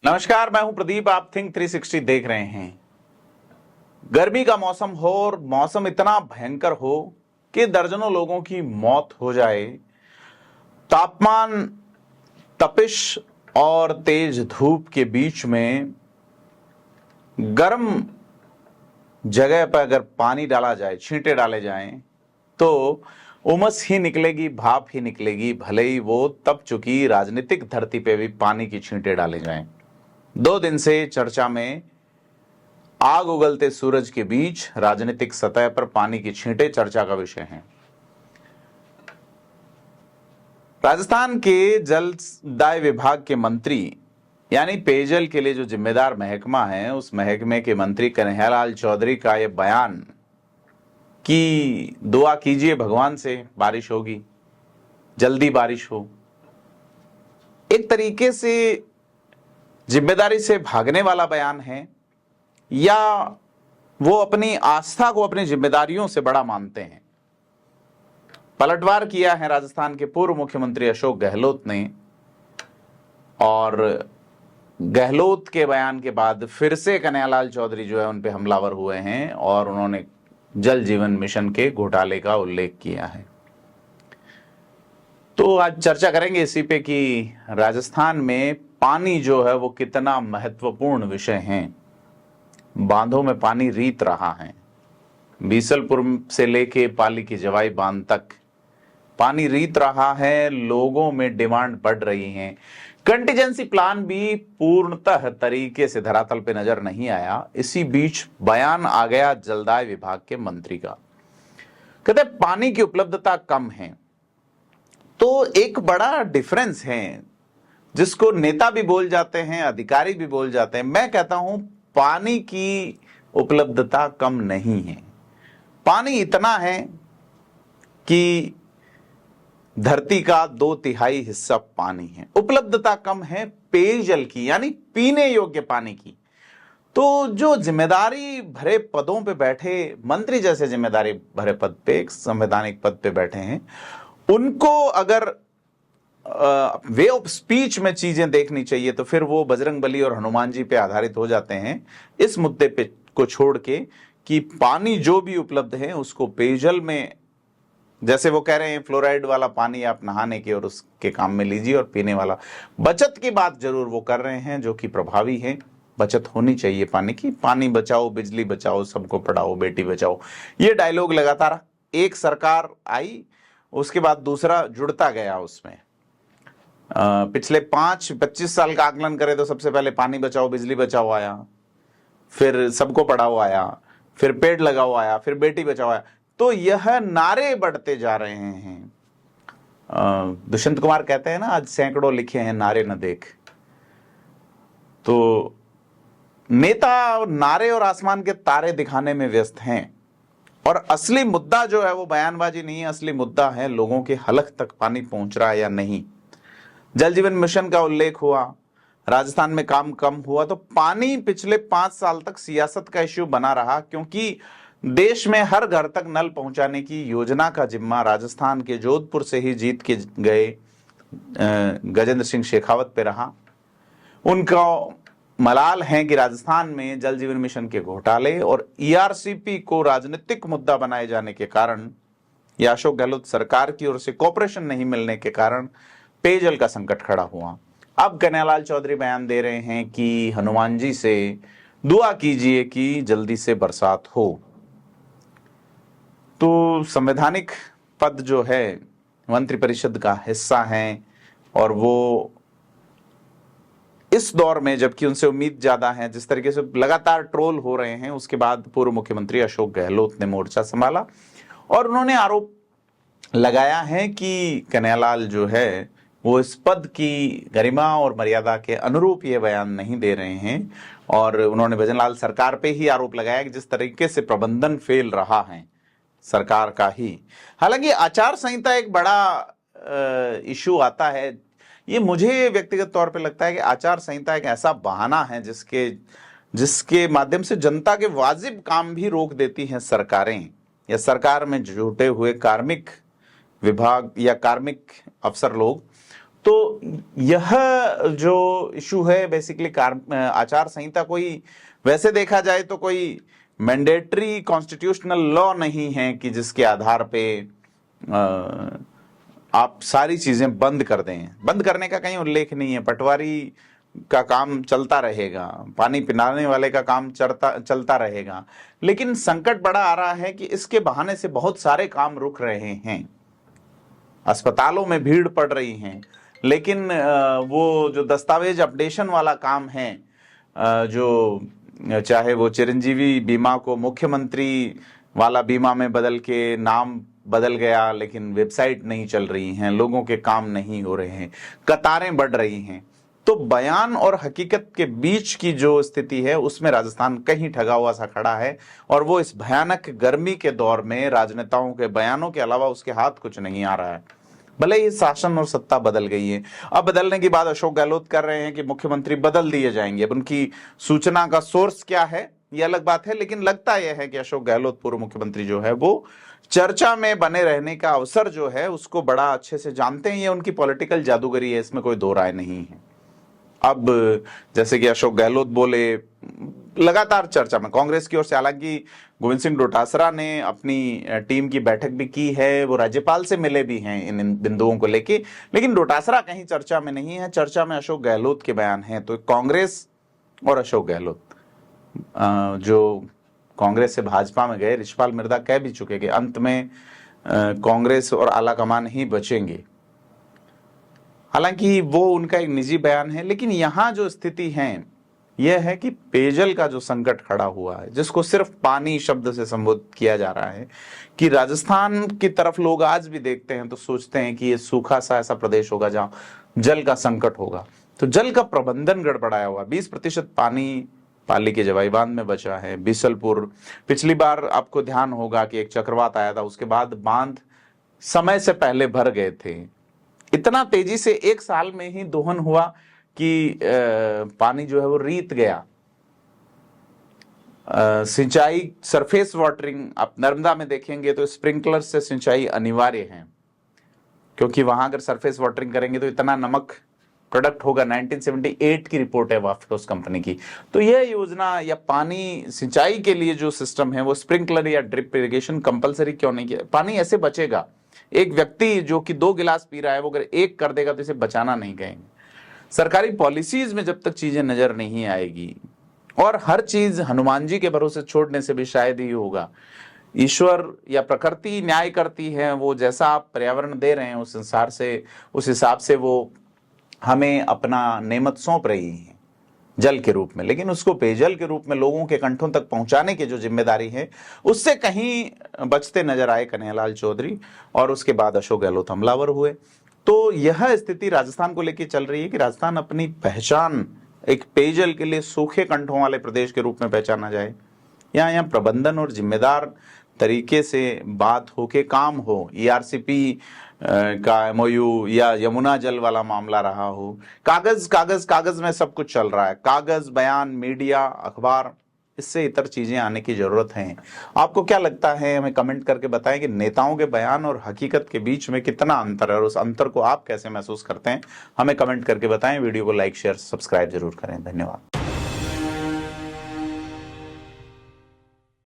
नमस्कार, मैं हूं प्रदीप। आप थिंक 360 देख रहे हैं। गर्मी का मौसम हो और मौसम इतना भयंकर हो कि दर्जनों लोगों की मौत हो जाए, तापमान, तपिश और तेज धूप के बीच में गर्म जगह पर अगर पानी डाला जाए, छींटे डाले जाएं, तो उमस ही निकलेगी, भाप ही निकलेगी, भले ही वो तप चुकी राजनीतिक धरती पे भी पानी की छींटे डाले जाएं। 2 दिन से चर्चा में आग उगलते सूरज के बीच राजनीतिक सतह पर पानी की छींटे चर्चा का विषय हैं। राजस्थान के जलदाय विभाग के मंत्री यानी पेयजल के लिए जो जिम्मेदार महकमा है, उस महकमे के मंत्री कन्हैयालाल चौधरी का यह बयान कि दुआ कीजिए भगवान से बारिश होगी, जल्दी बारिश हो, एक तरीके से जिम्मेदारी से भागने वाला बयान है या वो अपनी आस्था को अपनी जिम्मेदारियों से बड़ा मानते हैं। पलटवार किया है राजस्थान के पूर्व मुख्यमंत्री अशोक गहलोत ने, और गहलोत के बयान के बाद फिर से कन्हैयालाल चौधरी जो है उन पे हमलावर हुए हैं और उन्होंने जल जीवन मिशन के घोटाले का उल्लेख किया है। तो आज चर्चा करेंगे इसी पे कि राजस्थान में पानी जो है वो कितना महत्वपूर्ण विषय है। बांधों में पानी रीत रहा है। बीसलपुर से लेके पाली की जवाई बांध तक पानी रीत रहा है। लोगों में डिमांड बढ़ रही है। कंटीजेंसी प्लान भी पूर्णतः तरीके से धरातल पे नजर नहीं आया। इसी बीच बयान आ गया जलदाय विभाग के मंत्री का। कहते पानी की उपलब्धता कम है। तो एक बड़ा डिफरेंस है जिसको नेता भी बोल जाते हैं, अधिकारी भी बोल जाते हैं। मैं कहता हूं पानी की उपलब्धता कम नहीं है। पानी इतना है कि धरती का 2/3 हिस्सा पानी है। उपलब्धता कम है पेयजल की, यानी पीने योग्य पानी की। तो जो जिम्मेदारी भरे पदों पे बैठे मंत्री जैसे जिम्मेदारी भरे पद पे, एक संवैधानिक पद पे बैठे हैं, उनको अगर वे ऑफ स्पीच में चीजें देखनी चाहिए तो फिर वो बजरंगबली और हनुमान जी पे आधारित हो जाते हैं इस मुद्दे पे को छोड़ के कि पानी जो भी उपलब्ध है उसको पेयजल में, जैसे वो कह रहे हैं फ्लोराइड वाला पानी आप नहाने के और उसके काम में लीजिए, और पीने वाला बचत की बात जरूर वो कर रहे हैं जो कि प्रभावी है। बचत होनी चाहिए पानी की। पानी बचाओ, बिजली बचाओ, सबको पढ़ाओ, बेटी बचाओ, ये डायलॉग लगातार एक सरकार आई, उसके बाद दूसरा जुड़ता गया उसमें। पिछले 5-25 साल का आकलन करें तो सबसे पहले पानी बचाओ, बिजली बचाओ आया, फिर सबको पढ़ाओ आया, फिर पेड़ लगाओ आया, फिर बेटी बचाओ आया। तो यह नारे बढ़ते जा रहे हैं। दुष्यंत कुमार कहते हैं ना, आज सैकड़ों लिखे हैं नारे न देख। तो नेता नारे और आसमान के तारे दिखाने में व्यस्त हैं, और असली मुद्दा जो है वो बयानबाजी नहीं है। असली मुद्दा है लोगों के हलक तक पानी पहुंच रहा है या नहीं। जल जीवन मिशन का उल्लेख हुआ, राजस्थान में काम कम हुआ, तो पानी पिछले 5 साल तक सियासत का इश्यू बना रहा, क्योंकि देश में हर घर तक नल पहुंचाने की योजना का जिम्मा राजस्थान के जोधपुर से ही जीत के गए गजेंद्र सिंह शेखावत पे रहा। उनका मलाल है कि राजस्थान में जल जीवन मिशन के घोटाले और ईआरसीपी को राजनीतिक मुद्दा बनाए जाने के कारण, या अशोक गहलोत सरकार की ओर से कोऑपरेशन नहीं मिलने के कारण पेयजल का संकट खड़ा हुआ। अब कन्हैयालाल चौधरी बयान दे रहे हैं कि हनुमान जी से दुआ कीजिए कि जल्दी से बरसात हो। तो संवैधानिक पद जो है मंत्रिपरिषद का हिस्सा है, और वो इस दौर में जबकि उनसे उम्मीद ज्यादा है, जिस तरीके से लगातार ट्रोल हो रहे हैं, उसके बाद पूर्व मुख्यमंत्री अशोक गहलोत ने मोर्चा संभाला और उन्होंने आरोप लगाया है कि कन्हैयालाल जो है वो इस पद की गरिमा और मर्यादा के अनुरूप ये बयान नहीं दे रहे हैं। और उन्होंने भजनलाल सरकार पे ही आरोप लगाया कि जिस तरीके से प्रबंधन फेल रहा है सरकार का ही। हालांकि आचार संहिता एक बड़ा इशू आता है। ये मुझे व्यक्तिगत तौर पे लगता है कि आचार संहिता एक ऐसा बहाना है जिसके माध्यम से जनता के वाजिब काम भी रोक देती हैं सरकारें, या सरकार में जुटे हुए कार्मिक विभाग या कार्मिक अफसर लोग। तो यह जो इशू है बेसिकली आचार संहिता कोई वैसे देखा जाए तो कोई मैंडेटरी कॉन्स्टिट्यूशनल लॉ नहीं है कि जिसके आधार पे आप सारी चीजें बंद कर दें। बंद करने का कहीं उल्लेख नहीं है। पटवारी का काम चलता रहेगा, पानी पिलाने वाले का काम चलता रहेगा, लेकिन संकट बड़ा आ रहा है कि इसके बहाने से बहुत सारे काम रुक रहे हैं। अस्पतालों में भीड़ पड़ रही है, लेकिन वो जो दस्तावेज अपडेशन वाला काम है, जो चाहे वो चिरंजीवी बीमा को मुख्यमंत्री वाला बीमा में बदल के नाम बदल गया, लेकिन वेबसाइट नहीं चल रही हैं, लोगों के काम नहीं हो रहे हैं, कतारें बढ़ रही हैं। तो बयान और हकीकत के बीच की जो स्थिति है उसमें राजस्थान कहीं ठगा हुआ सा खड़ा है, और वो इस भयानक गर्मी के दौर में राजनेताओं के बयानों के अलावा उसके हाथ कुछ नहीं आ रहा है। भले ही शासन और सत्ता बदल गई है। अब बदलने की बात अशोक गहलोत कर रहे हैं कि मुख्यमंत्री बदल दिए जाएंगे। अब उनकी सूचना का सोर्स क्या है ये अलग बात है, लेकिन लगता यह है कि अशोक गहलोत पूर्व मुख्यमंत्री जो है वो चर्चा में बने रहने का अवसर जो है उसको बड़ा अच्छे से जानते हैं। ये उनकी पॉलिटिकल जादूगरी है, इसमें कोई दो राय नहीं है। अब जैसे कि अशोक गहलोत बोले, लगातार चर्चा में कांग्रेस की ओर से, हालांकि गोविंद सिंह डोटासरा ने अपनी टीम की बैठक भी की है, वो राज्यपाल से मिले भी हैं इन बिंदुओं को लेके, लेकिन डोटासरा कहीं चर्चा में नहीं है। चर्चा में अशोक गहलोत के बयान हैं। तो कांग्रेस और अशोक गहलोत, जो कांग्रेस से भाजपा में गए, रिछपाल मिर्धा कह भी चुके कि अंत में कांग्रेस और आलाकमान ही बचेंगे। हालांकि वो उनका एक निजी बयान है, लेकिन यहां जो स्थिति है यह है कि पेयजल का जो संकट खड़ा हुआ है, जिसको सिर्फ पानी शब्द से संबोधित किया जा रहा है, कि राजस्थान की तरफ लोग आज भी देखते हैं तो सोचते हैं कि ये सूखा सा ऐसा प्रदेश होगा जहां जल का संकट होगा। तो जल का प्रबंधन गड़बड़ाया हुआ। 20% पानी पाली के जवाई बांध में बचा है। बीसलपुर, पिछली बार आपको ध्यान होगा कि एक चक्रवात आया था, उसके बाद बांध समय से पहले भर गए थे। इतना तेजी से एक साल में ही दोहन हुआ कि पानी जो है वो रीत गया। सिंचाई, सरफेस वाटरिंग, आप नर्मदा में देखेंगे तो स्प्रिंकलर से सिंचाई अनिवार्य है, क्योंकि वहां अगर सरफेस वाटरिंग करेंगे तो इतना नमक प्रोडक्ट होगा। 1978 की रिपोर्ट है वाफ्कोस कंपनी की। तो यह योजना या पानी सिंचाई के लिए जो सिस्टम है वो स्प्रिंकलर या ड्रिप इरिगेशन कंपलसरी क्यों नहीं किया? पानी ऐसे बचेगा। एक व्यक्ति जो कि 2 गिलास पी रहा है, वो अगर एक कर देगा तो इसे बचाना नहीं कहेंगे। सरकारी पॉलिसीज में जब तक चीजें नजर नहीं आएगी, और हर चीज हनुमान जी के भरोसे छोड़ने से भी शायद ही होगा। ईश्वर या प्रकृति न्याय करती है, वो जैसा आप पर्यावरण दे रहे हैं उस संसार से, उस हिसाब से वो हमें अपना नेमत सौंप रही है जल के रूप में, लेकिन उसको पेयजल के रूप में लोगों के कंठों तक पहुंचाने की जो जिम्मेदारी है उससे कहीं बचते नजर आए कन्हैयालाल चौधरी, और उसके बाद अशोक गहलोत हमलावर हुए। तो यह स्थिति राजस्थान को लेकर चल रही है कि राजस्थान अपनी पहचान एक पेयजल के लिए सूखे कंठों वाले प्रदेश के रूप में पहचाना जाए। यहाँ प्रबंधन और जिम्मेदार तरीके से बात हो के काम हो। ERCP का MOU या यमुना जल वाला मामला रहा हो, कागज कागज कागज में सब कुछ चल रहा है। कागज, बयान, मीडिया, अखबार, इससे इतर चीजें आने की जरूरत है। आपको क्या लगता है? हमें कमेंट करके बताएं कि नेताओं के बयान और हकीकत के बीच में कितना अंतर है, और उस अंतर को आप कैसे महसूस करते हैं? हमें कमेंट करके बताएं। वीडियो को लाइक, शेयर, सब्सक्राइब जरूर करें। धन्यवाद।